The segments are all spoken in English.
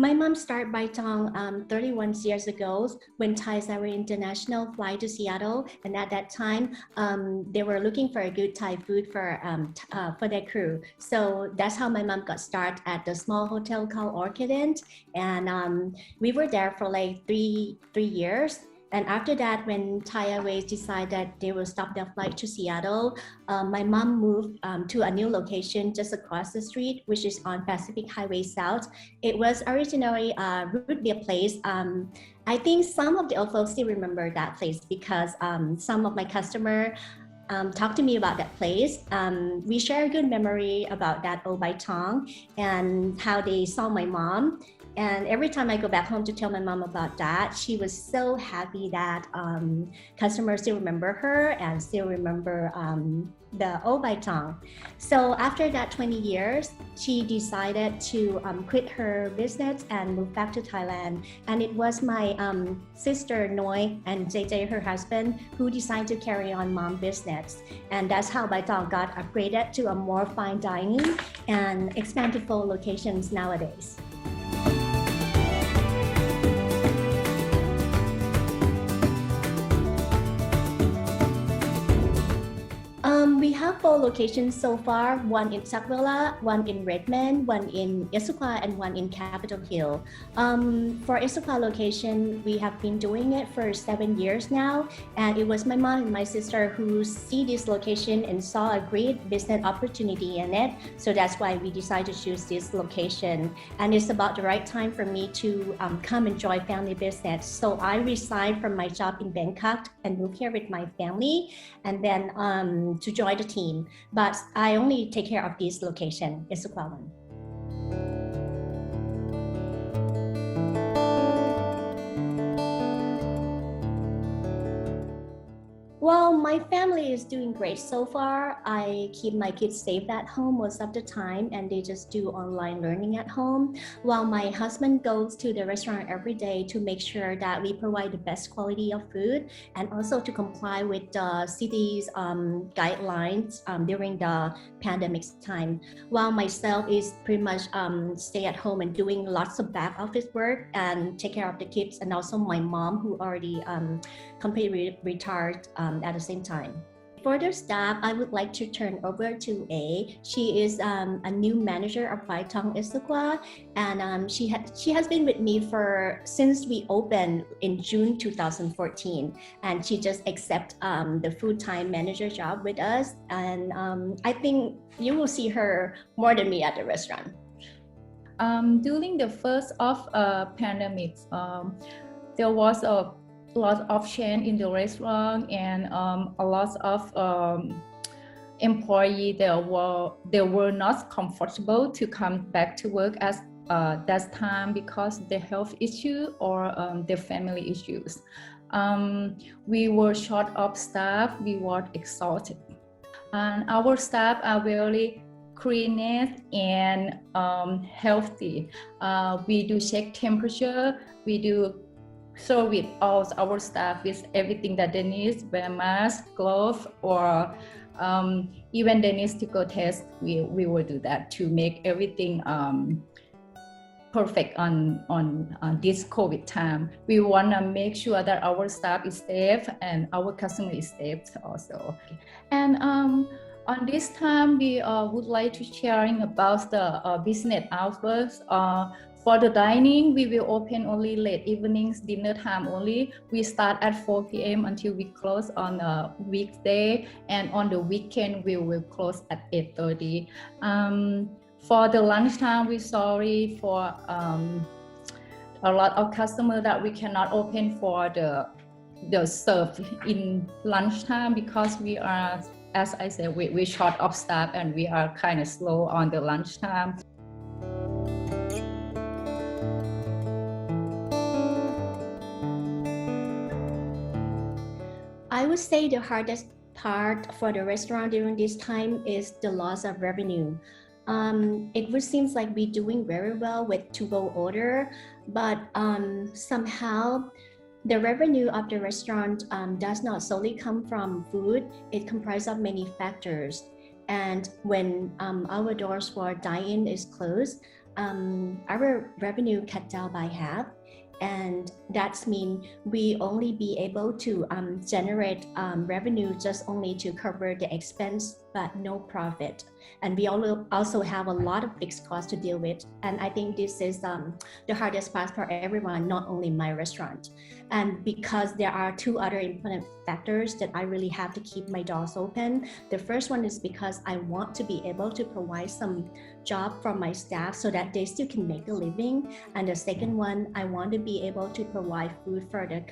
My mom started Bai Tong 31 years ago when Thai Airways International fly to Seattle, and at that time they were looking for a good Thai food for their crew. So that's how my mom got started at the small hotel called Orchid Inn, and we were there for like three years. And after that, when Thai Airways decided that they will stop their flight to Seattle, my mom moved to a new location just across the street, which is on Pacific Highway South. It was originally a root beer place. I think some of the old folks still remember that place because some of my customers talked to me about that place. We share a good memory about that old Bai Tong and how they saw my mom. And every time I go back home to tell my mom about that, she was so happy that customers still remember her and still remember the old Bai Tong. So after that 20 years, she decided to quit her business and move back to Thailand. And it was my sister Noi and JJ, her husband, who decided to carry on mom business. And that's how Bai Tong got upgraded to a more fine dining and expanded to 4 locations nowadays. We have 4 locations so far, one in Issaquah, one in Redmond, one in Issaquah, and one in Capitol Hill. For Issaquah location, we have been doing it for 7 years now, and it was my mom and my sister who see this location and saw a great business opportunity in it. So that's why we decided to choose this location. And it's about the right time for me to come and join family business. So I resigned from my job in Bangkok and moved here with my family, and then to join the team, but I only take care of this location, Issaquah one. Well, my family is doing great so far. I keep my kids safe at home most of the time, and they just do online learning at home, while my husband goes to the restaurant every day to make sure that we provide the best quality of food and also to comply with the city's guidelines during the pandemic time, while myself is pretty much stay at home and doing lots of back office work and take care of the kids, and also my mom, who already completely retired at the same time. For the staff, I would like to turn over to A. She is a new manager of Bai Tong Issaquah, and she has been with me since we opened in June 2014, and she just accepted the full-time manager job with us, and I think you will see her more than me at the restaurant. During the first of pandemic, there was a lot of change in the restaurant, and a lot of employees they were not comfortable to come back to work at that time because of the health issue or the family issues. We were short of staff, we were exhausted, and our staff are very clean and healthy. We do check temperature, we do service all our staff with everything that they need, wear mask, gloves, or even they need to go test. We will do that to make everything perfect on this COVID time. We want to make sure that our staff is safe and our customer is safe also. And on this time, we would like to sharing about the business hours. For the dining, we will open only late evenings, dinner time only. We start at 4 p.m. until we close on a weekday, and on the weekend, we will close at 8:30. For the lunchtime, we're sorry for a lot of customers that we cannot open for the serve in lunchtime because we are, as I said, we're short of staff and we are kind of slow on the lunchtime. I would say the hardest part for the restaurant during this time is the loss of revenue. It would seem like we're doing very well with to-go order, but somehow the revenue of the restaurant does not solely come from food. It comprises of many factors. And when our doors for dine-in is closed, our revenue cut down by half. And that's mean we only be able to generate revenue just only to cover the expense, but no profit. And we also have a lot of fixed costs to deal with. And I think this is the hardest part for everyone, not only my restaurant. And because there are two other important factors that I really have to keep my doors open. The first one is because I want to be able to provide some job for my staff so that they still can make a living. And the second one, I want to be able to provide food for the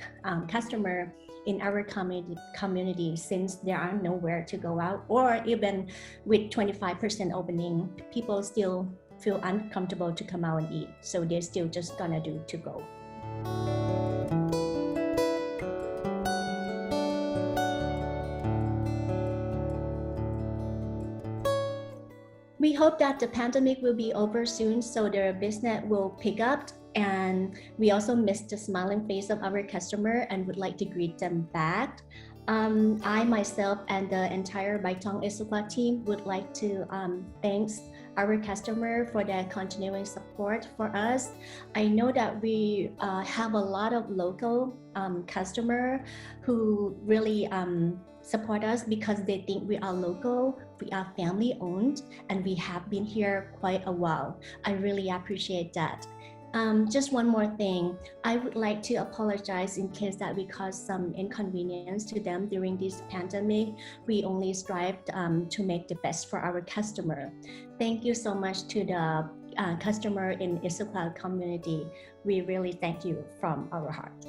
customer in our community, since there are nowhere to go out, or even with 25% opening, people still feel uncomfortable to come out and eat. So they're still just gonna do to go. We hope that the pandemic will be over soon so their business will pick up, and we also miss the smiling face of our customer and would like to greet them back. I myself and the entire Bai Tong Issaquah team would like to thank our customer for their continuing support for us. I know that we have a lot of local customer who really support us because they think we are local, we are family owned, and we have been here quite a while. I really appreciate that. Just one more thing, I would like to apologize in case that we caused some inconvenience to them during this pandemic. We only strive to make the best for our customer. Thank you so much to the customer in Issaquah community. We really thank you from our heart.